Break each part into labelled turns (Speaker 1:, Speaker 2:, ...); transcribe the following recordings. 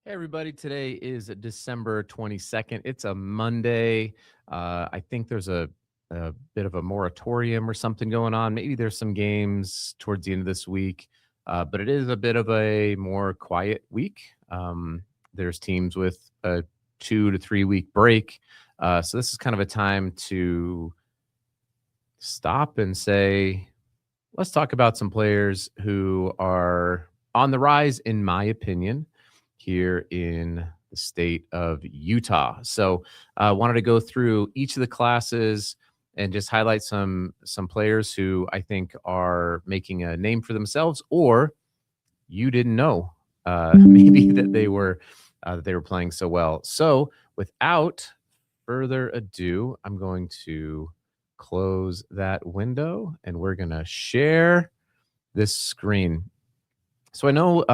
Speaker 1: Hey, everybody. Today is December 22nd. It's a Monday. I think there's a bit of a moratorium or something going on. Maybe there's some games towards the end of this week, but it is a bit of a more quiet week. There's teams with a 2 to 3 week break. So this is kind of a time to stop and say, let's talk about some players who are on the rise, in my opinion, here in the state of Utah. So, I wanted to go through each of the classes and just highlight some players who I think are making a name for themselves, or you didn't know maybe that they were playing so well. So, without further ado, I'm going to close that window and we're going to share this screen. So I know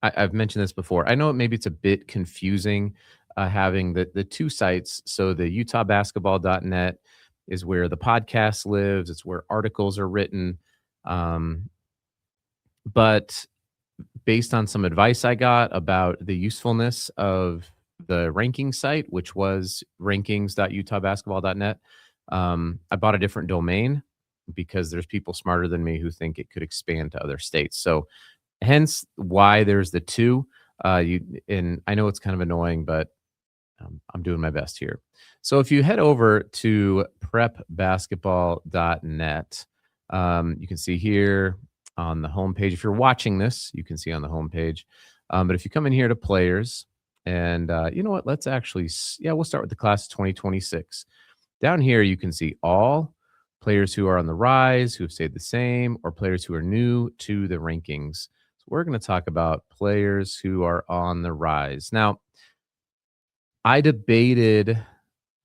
Speaker 1: I've mentioned this before. I know maybe it's a bit confusing having the two sites. So the UtahBasketball.net is where the podcast lives. It's where articles are written. Um, but based on some advice I got about the usefulness of the ranking site, which was rankings.utahbasketball.net, I bought a different domain because there's people smarter than me who think it could expand to other states. So hence why there's the two. And I know it's kind of annoying, but I'm doing my best here. So if you head over to prepbasketball.net, you can see here on the homepage. If you're watching this, you can see on the homepage. But if you come in here to players, and you know what? Let's actually, yeah, we'll start with the class of 2026. Down here, you can see all players who are on the rise, who have stayed the same, or players who are new to the rankings. So we're going to talk about players who are on the rise. Now, I debated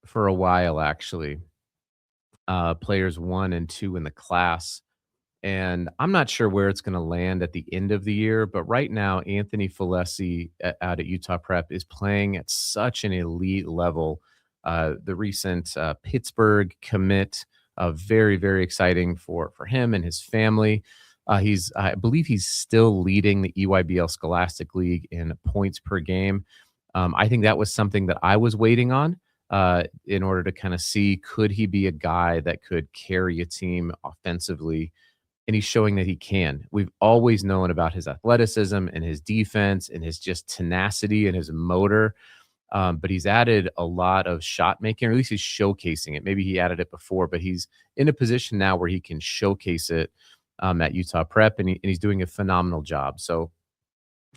Speaker 1: for a while, actually, players 1 and 2 in the class. And I'm not sure where it's going to land at the end of the year, but right now, Anthony Falesi out at Utah Prep is playing at such an elite level. The recent Pittsburgh commit, very, very exciting for him and his family. I believe he's still leading the EYBL Scholastic League in points per game. I think that was something that I was waiting on in order to kind of see, could he be a guy that could carry a team offensively, and he's showing that he can. We've always known about his athleticism and his defense and his just tenacity and his motor. But he's added a lot of shot making, or at least he's showcasing it. Maybe he added it before, but he's in a position now where he can showcase it at Utah Prep, and he's doing a phenomenal job. So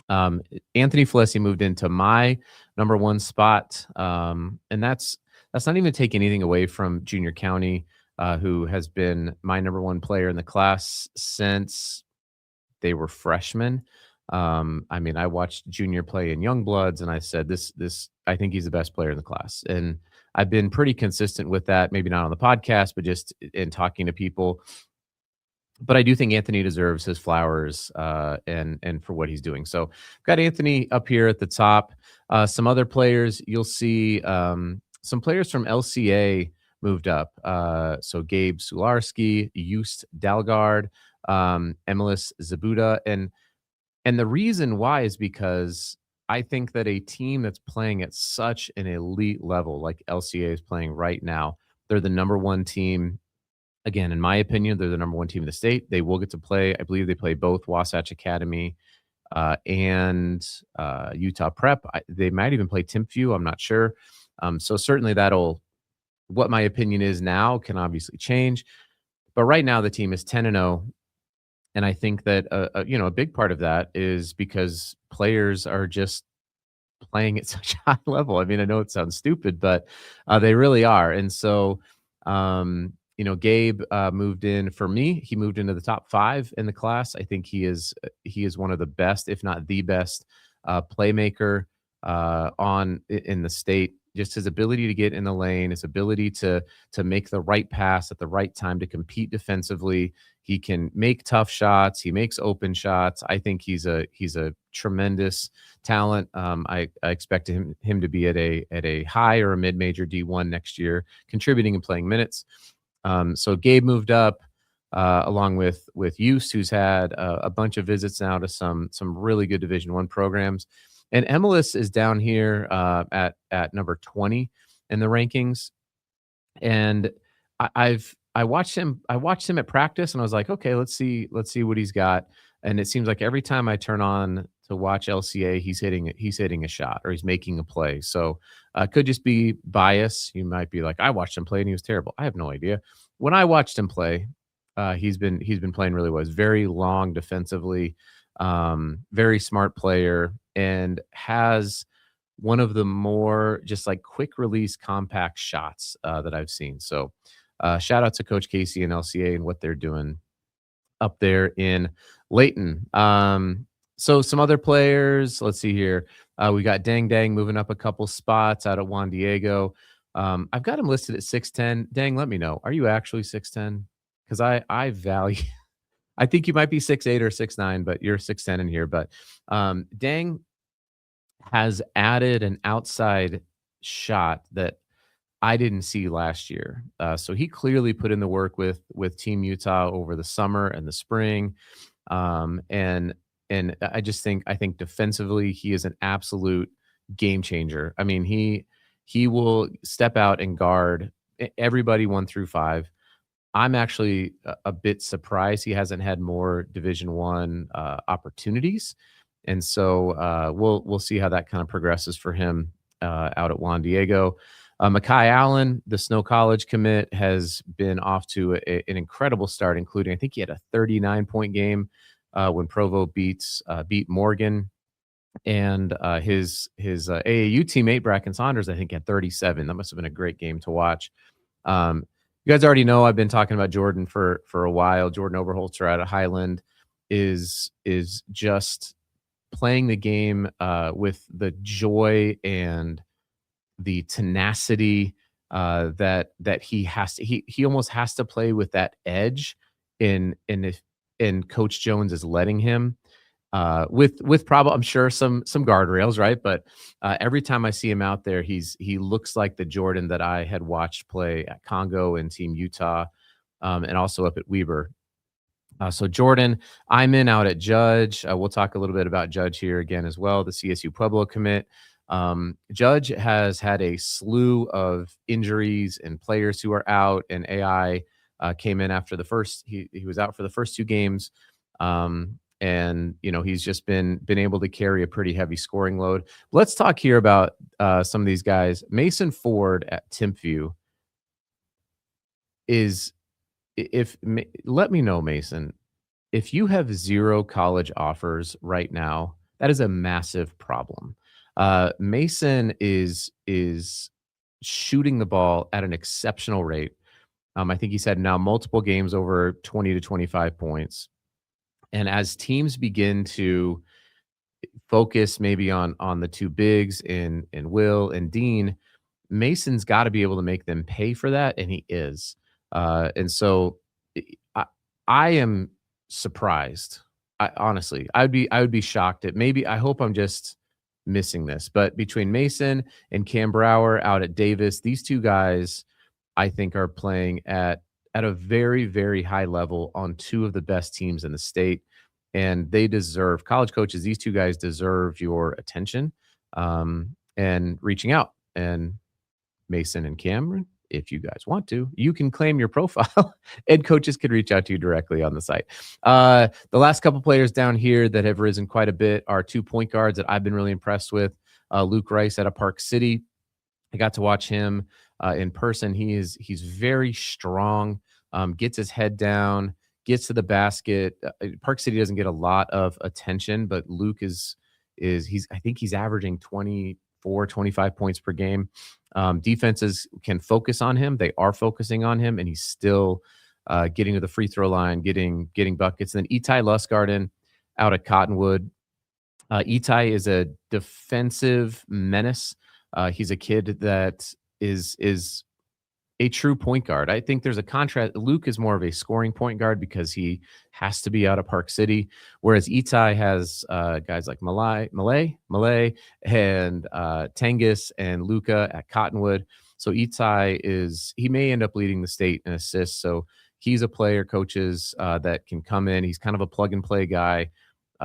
Speaker 1: Anthony Falesi moved into my number one spot, and that's not even to take anything away from Junior County, who has been my number one player in the class since they were freshmen. I mean, I watched Junior play in Youngbloods, and I said, this I think he's the best player in the class, and I've been pretty consistent with that. Maybe not on the podcast, but just in talking to people. But I do think Anthony deserves his flowers, and for what he's doing. So got Anthony up here at the top. Some other players you'll see, some players from LCA moved up. So Gabe Sularski, Just Dalgard, Emilis Zabuda, and the reason why is because I think that a team that's playing at such an elite level, like LCA is playing right now, they're the number one team. Again, in my opinion, they're the number one team in the state. They will get to play. I believe they play both Wasatch Academy and Utah Prep. They might even play Timpview. I'm not sure. So certainly what my opinion is now can obviously change. But right now, the team is 10-0. And I think that, a big part of that is because players are just playing at such a high level. I mean, I know it sounds stupid, but they really are. And so, Gabe moved in for me. He moved into the top 5 in the class. I think he is one of the best, if not the best, playmaker in the state. Just his ability to get in the lane, his ability to make the right pass at the right time, to compete defensively. He can make tough shots. He makes open shots. I think he's a tremendous talent. I expect him to be at a high or a mid-major D1 next year, contributing and playing minutes. So Gabe moved up. along with Use, who's had a bunch of visits now to some really good Division One programs. And Emilus is down here at number 20 in the rankings. And I watched him at practice, and I was like, okay, let's see what he's got. And it seems like every time I turn on to watch LCA, he's hitting a shot or he's making a play. So could just be bias. You might be like, I watched him play and he was terrible. I have no idea. When I watched him play, he's been playing really well. He's very long defensively, very smart player, and has one of the more just like quick release compact shots that I've seen. So shout out to Coach Casey and LCA and what they're doing up there in Layton. So some other players, let's see here. We got Dang Dang moving up a couple spots out at Juan Diego. I've got him listed at 6'10". Dang, let me know. Are you actually 6'10"? Because I value I think you might be 6'8" or 6'9", but you're 6'10" in here. But Dang has added an outside shot that I didn't see last year. So he clearly put in the work with Team Utah over the summer and the spring. And I think defensively he is an absolute game changer. I mean, he will step out and guard everybody 1 through 5. I'm actually a bit surprised he hasn't had more Division One opportunities, and so we'll see how that kind of progresses for him out at Juan Diego. Makai Allen, the Snow College commit, has been off to an incredible start, including I think he had a 39-point game when Provo beat Morgan, and his AAU teammate Bracken Saunders I think had 37. That must have been a great game to watch. You guys already know I've been talking about Jordan for a while. Jordan Oberholzer out of Highland is just playing the game with the joy and the tenacity that he has to. He almost has to play with that edge in Coach Jones is letting him with probably I'm sure some guardrails, right? But every time I see him out there, he looks like the Jordan that I had watched play at Congo and Team Utah, and also up at Weber. So Jordan, I'm in out at Judge. We'll talk a little bit about Judge here again as well. The CSU Pueblo commit. Judge has had a slew of injuries and players who are out, and AI came in after the first. He was out for the first 2 games. And he's just been able to carry a pretty heavy scoring load. Let's talk here about some of these guys. Mason Ford at Timpview is let me know, Mason, if you have 0 college offers right now, that is a massive problem. Mason is shooting the ball at an exceptional rate. I think he's had now multiple games over 20 to 25 points. And as teams begin to focus maybe on the 2 bigs in Will and Dean, Mason's got to be able to make them pay for that, and he is. And so I, I am surprised. Honestly, I would be shocked at maybe. I hope I'm just missing this, but between Mason and Cam Brower out at Davis, these 2 guys I think are playing at a very, very high level on 2 of the best teams in the state. And they deserve college coaches. These 2 guys deserve your attention and reaching out. And Mason and Cameron, if you guys want to, you can claim your profile and coaches can reach out to you directly on the site. The last couple players down here that have risen quite a bit are 2 point guards that I've been really impressed with. Luke Rice out of Park City. I got to watch him in person. He's very strong, gets his head down, gets to the basket. Park City doesn't get a lot of attention, but Luke I think he's averaging 24, 25 points per game. Defenses can focus on him. They are focusing on him, and he's still getting to the free throw line, getting buckets. And then Itai Lustgarten out at Cottonwood. Itai is a defensive menace. He's a kid that is a true point guard. I think there's a contrast. Luke is more of a scoring point guard because he has to be out of Park City, whereas Itai has guys like Malay, and Tengus and Luca at Cottonwood. So Itai he may end up leading the state in assists. So he's a player, coaches that can come in. He's kind of a plug and play guy.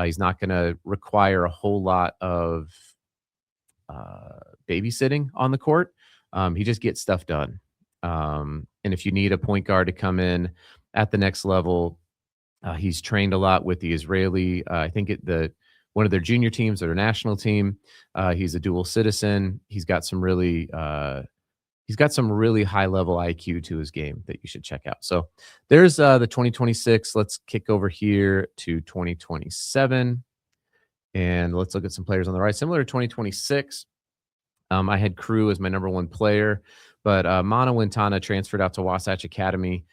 Speaker 1: He's not going to require a whole lot of uh, babysitting on the court. He just gets stuff done. And if you need a point guard to come in at the next level, he's trained a lot with the Israeli. I think the one of their junior teams or their national team. He's a dual citizen. He's got some really high level IQ to his game that you should check out. So there's the 2026. Let's kick over here to 2027 and let's look at some players on the right. Similar to 2026, I had Crew as my number one player, but Mana Wintana transferred out to Wasatch Academy,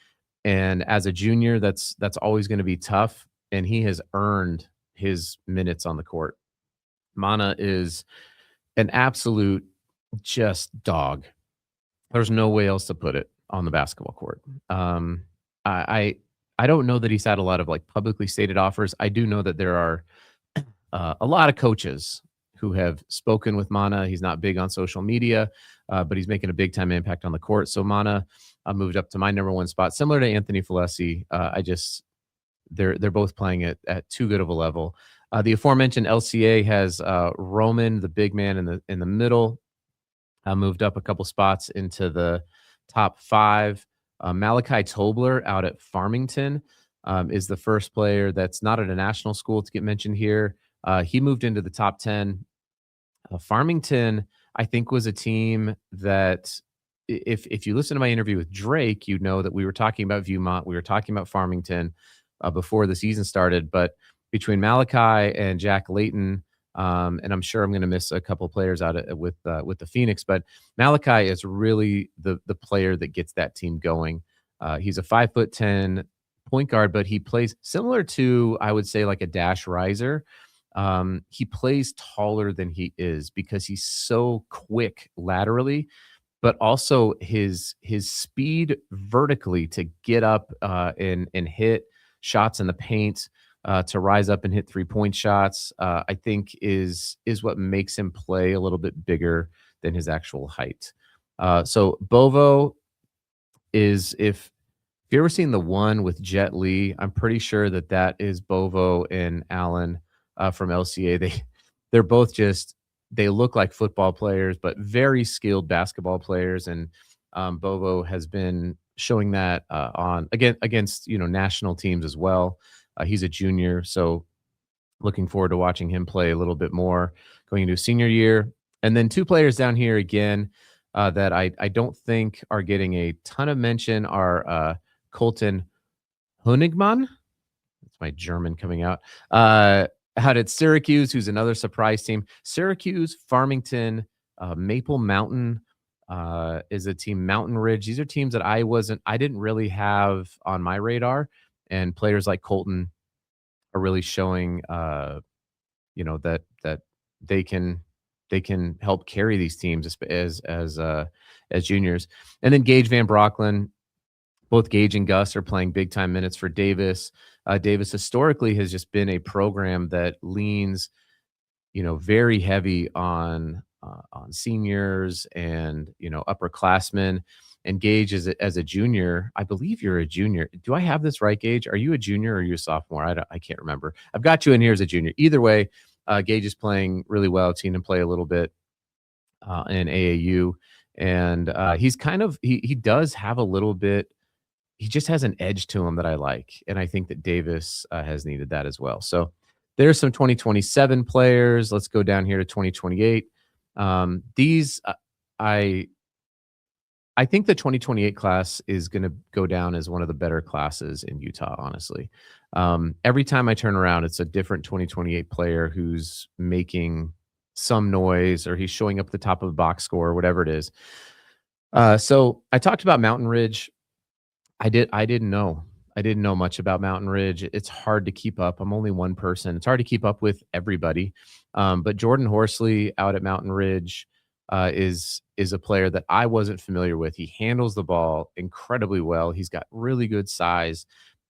Speaker 1: and as a junior, that's always going to be tough. And he has earned his minutes on the court. Mana is an absolute just dog. There's no way else to put it on the basketball court. I don't know that he's had a lot of like publicly stated offers. I do know that there are a lot of coaches who have spoken with Mana. He's not big on social media, but he's making a big time impact on the court. So Mana moved up to my number one spot, similar to Anthony Falesi. They're both playing at too good of a level. The aforementioned LCA has Roman, the big man in the middle, moved up a couple spots into the top 5. Malachi Tobler out at Farmington is the first player that's not at a national school to get mentioned here. He moved into the top 10. Farmington, I think, was a team that if you listen to my interview with Drake, you know that we were talking about Viewmont, we were talking about Farmington before the season started. But between Malachi and Jack Layton, and I'm sure I'm going to miss a couple players out with the Phoenix, but Malachi is really the player that gets that team going. He's a 5'10" point guard, but he plays similar to, I would say, like a Dash Riser. He plays taller than he is because he's so quick laterally, but also his speed vertically to get up and hit shots in the paint, to rise up and hit 3-point shots, I think is what makes him play a little bit bigger than his actual height. So Bovo is, if you ever seen the one with Jet Li, I'm pretty sure that is Bovo and Allen from LCA. They're both they look like football players, but very skilled basketball players. And Bovo has been showing that against national teams as well. He's a junior, so looking forward to watching him play a little bit more going into senior year. And then 2 players down here again that I don't think are getting a ton of mention are Colton Honigman. That's my German coming out. Out at Syracuse, who's another surprise team. Syracuse, Farmington, Maple Mountain is a team. Mountain Ridge. These are teams that I didn't really have on my radar. And players like Colton are really showing, that they can help carry these teams as juniors. And then Gage Van Brocklin, both Gage and Gus are playing big time minutes for Davis. Davis historically has just been a program that leans, very heavy on seniors and upperclassmen. And Gage as a junior, I believe you're a junior. Do I have this right, Gage? Are you a junior or are you a sophomore? I can't remember. I've got you in here as a junior. Either way, Gage is playing really well. I've seen him play a little bit in AAU, and he does have a little bit. He just has an edge to him that I like, and I think that Davis has needed that as well. So there's some 2027 players. Let's go down here to 2028. These I think the 2028 class is going to go down as one of the better classes in Utah, honestly. Every time I turn around, it's a different 2028 player who's making some noise or he's showing up at the top of the box score or whatever it is. So I talked about Mountain Ridge. I didn't know much about Mountain Ridge. It's hard to keep up. I'm only one person. It's hard to keep up with everybody. But Jordan Horsley out at Mountain Ridge is a player that I wasn't familiar with. He handles the ball incredibly well. He's got really good size,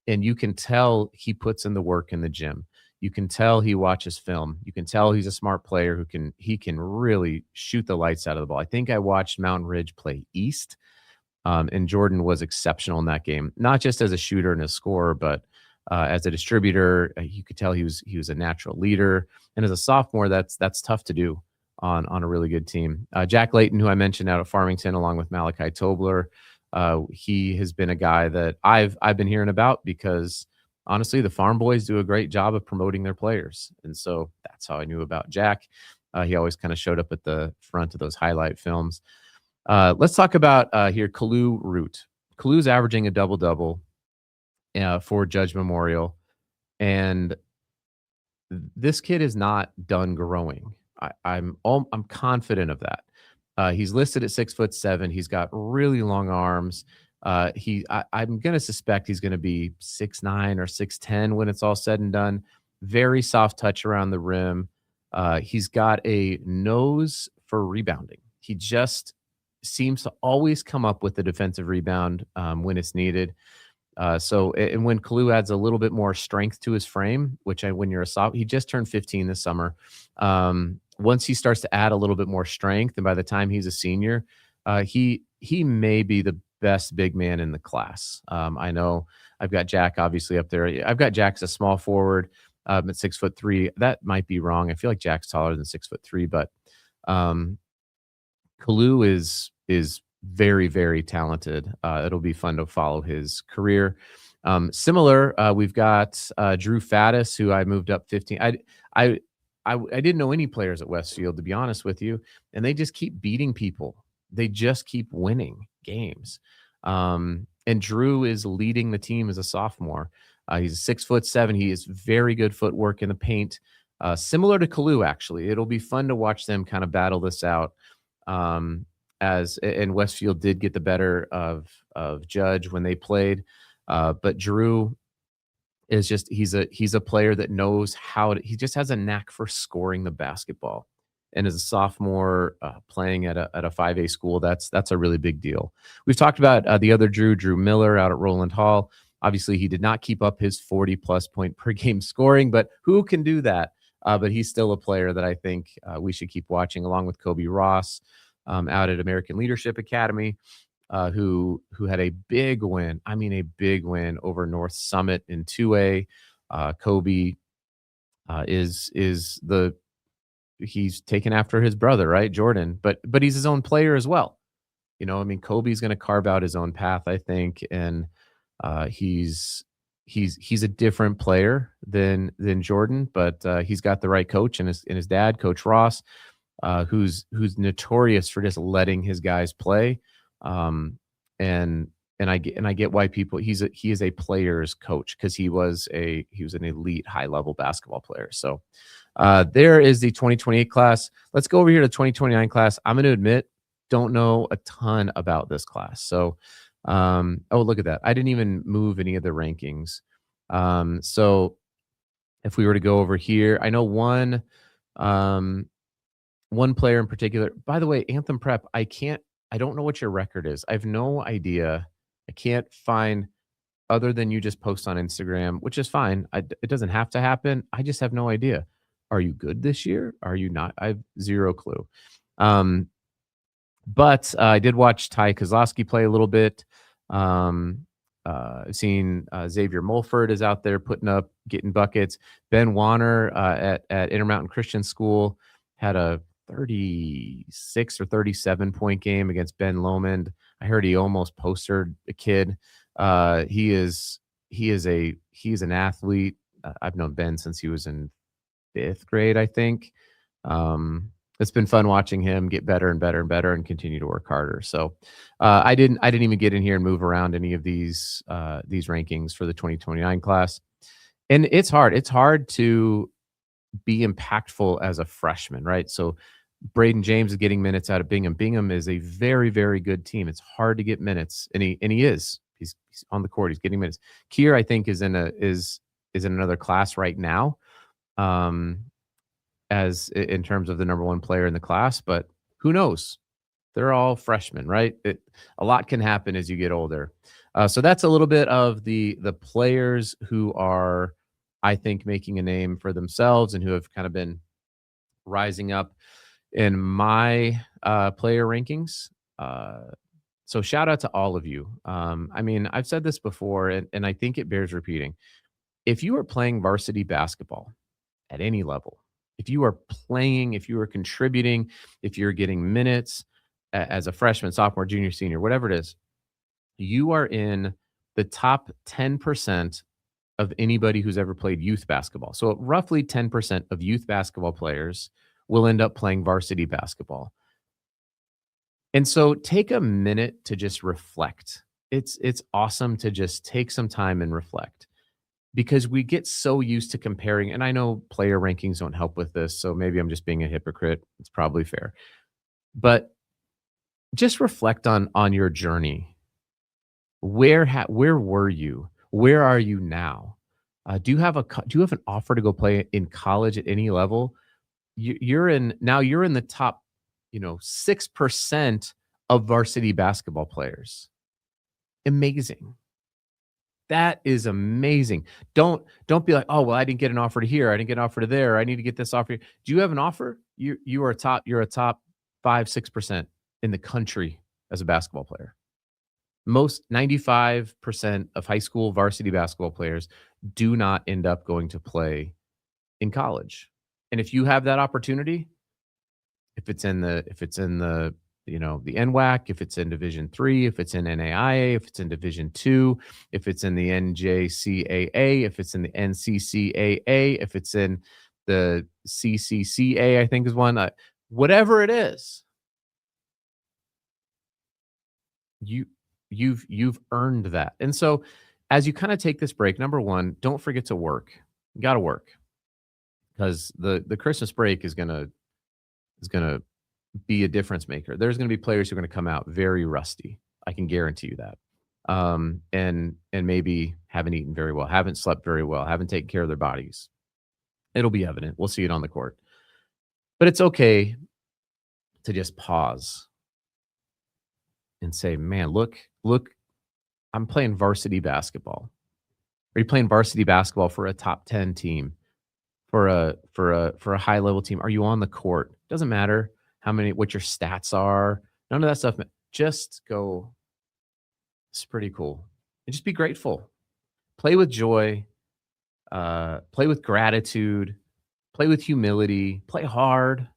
Speaker 1: and you can tell he puts in the work in the gym. You can tell he watches film. You can tell he's a smart player he can really shoot the lights out of the ball. I think I watched Mountain Ridge play East And Jordan was exceptional in that game, not just as a shooter and a scorer, but as a distributor. You could tell he was a natural leader, and as a sophomore, that's tough to do on a really good team. Jack Layton, who I mentioned out of Farmington, along with Malachi Tobler, he has been a guy that I've been hearing about because honestly, the Farm Boys do a great job of promoting their players, and so that's how I knew about Jack. He always kind of showed up at the front of those highlight films. Let's talk about here Kalu Root. Kalu's averaging a double double for Judge Memorial, and this kid is not done growing. I'm confident of that. He's listed at 6'7". He's got really long arms. I'm going to suspect he's going to be 6'9" or 6'10" when it's all said and done. Very soft touch around the rim. He's got a nose for rebounding. He just seems to always come up with the defensive rebound when it's needed. And when Kalu adds a little bit more strength to his frame, when you're a sophomore, he just turned 15 this summer. Once he starts to add a little bit more strength, and by the time he's a senior, he may be the best big man in the class. I know I've got Jack obviously up there. I've got Jack as a small forward at 6'3". That might be wrong. I feel like Jack's taller than 6'3", but Kalu is very, very talented. It'll be fun to follow his career. Similar, we've got Drew Faddis, who I moved up 15. I didn't know any players at Westfield, to be honest with you, and they just keep beating people. They just keep winning games. And Drew is leading the team as a sophomore. He's 6'7". He has very good footwork in the paint, similar to Kalu, actually. It'll be fun to watch them kind of battle this out. And Westfield did get the better of Judge when they played, but Drew is just he's a player that knows he just has a knack for scoring the basketball, and as a sophomore playing at a 5A school, that's a really big deal. We've talked about the other Drew Miller out at Roland Hall. Obviously, he did not keep up his 40+ point per game scoring, but who can do that? But he's still a player that I think we should keep watching, along with Kobe Ross out at American Leadership Academy, who had a big win. I mean, a big win over North Summit in 2A. Kobe he's taken after his brother, right, Jordan, but he's his own player as well. I mean, Kobe's going to carve out his own path, I think, and he's a different player than Jordan, but he's got the right coach and his dad, Coach Ross, who's notorious for just letting his guys play. And I get why he is a player's coach, because he was an elite high level basketball player. So there is the 2028 class. Let's go over here to the 2029 class. I'm going to admit, don't know a ton about this class. So oh, look at that. I didn't even move any of the rankings. So if we were to go over here, I know one player in particular. By the way, Anthem Prep, I don't know what your record is. I have no idea. I can't find, other than you just post on Instagram, which is fine. It doesn't have to happen. I just have no idea. Are you good this year? Are you not? I have zero clue. But I did watch Ty Kozlowski play a little bit. I've seen Xavier Mulford is out there getting buckets. Ben Warner at Intermountain Christian School had a 36 or 37 point game against Ben Lomond. I heard he almost postered a kid. He is an athlete. I've known Ben since he was in 5th grade, I think. It's been fun watching him get better and better and better and continue to work harder. So I didn't even get in here and move around any of these rankings for the 2029 class. And it's hard. It's hard to be impactful as a freshman, right? So Braden James is getting minutes out of Bingham. Bingham is a very, very good team. It's hard to get minutes, and he is. He's on the court. He's getting minutes. Keir, I think, is in another class right now, as in terms of the number one player in the class. But who knows? They're all freshmen, right? A lot can happen as you get older. So that's a little bit of the players who are, I think, making a name for themselves and who have kind of been rising up in my player rankings. So shout out to all of you. I mean, I've said this before, and I think it bears repeating. If you are playing varsity basketball at any level, if you are playing, if you are contributing, if you're getting minutes as a freshman, sophomore, junior, senior, whatever it is, you are in the top 10% of anybody who's ever played youth basketball. So roughly 10% of youth basketball players will end up playing varsity basketball. And so take a minute to just reflect. It's awesome to just take some time and reflect because we get so used to comparing, and I know player rankings don't help with this, so maybe I'm just being a hypocrite. It's probably fair. But just reflect on your journey. Where were you? Where are you now? Do you have an offer to go play in college at any level? You're in the top, 6% of varsity basketball players. Amazing. That is amazing. Don't be like, "Oh, well, I didn't get an offer to here. I didn't get an offer to there. I need to get this offer." Do you have an offer? You're a top 5, 6% in the country as a basketball player. Most 95% of high school varsity basketball players do not end up going to play in college. And if you have that opportunity, if it's in the the NWAC, if it's in Division 3, if it's in NAIA, if it's in Division 2, if it's in the NJCAA, if it's in the NCCAA, if it's in the CCCA, I think is one, whatever it is, you you've earned that. And so as you kind of take this break, number 1, don't forget to work. You got to work because the Christmas break is going to be a difference maker. There's going to be players who are going to come out very rusty. I can guarantee you that. And maybe haven't eaten very well, haven't slept very well, haven't taken care of their bodies. It'll be evident. We'll see it on the court. But it's okay to just pause and say, "Man, look, I'm playing varsity basketball. Are you playing varsity basketball for a top 10 team, for a high level team? Are you on the court? Doesn't matter what your stats are. None of that stuff. Just go, it's pretty cool. And just be grateful. Play with joy, play with gratitude, play with humility, play hard,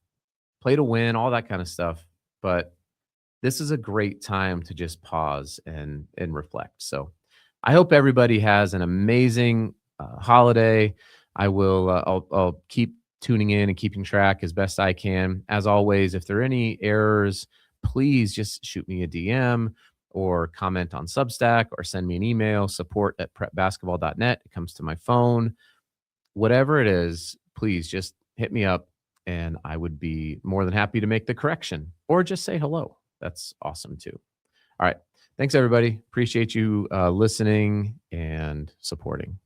Speaker 1: play to win, all that kind of stuff. But this is a great time to just pause and reflect. So I hope everybody has an amazing holiday. I'll keep tuning in and keeping track as best I can. As always, if there are any errors, please just shoot me a DM or comment on Substack or send me an email, support@prepbasketball.net. It comes to my phone. Whatever it is, please just hit me up and I would be more than happy to make the correction or just say hello. That's awesome too. All right. Thanks, everybody. Appreciate you listening and supporting.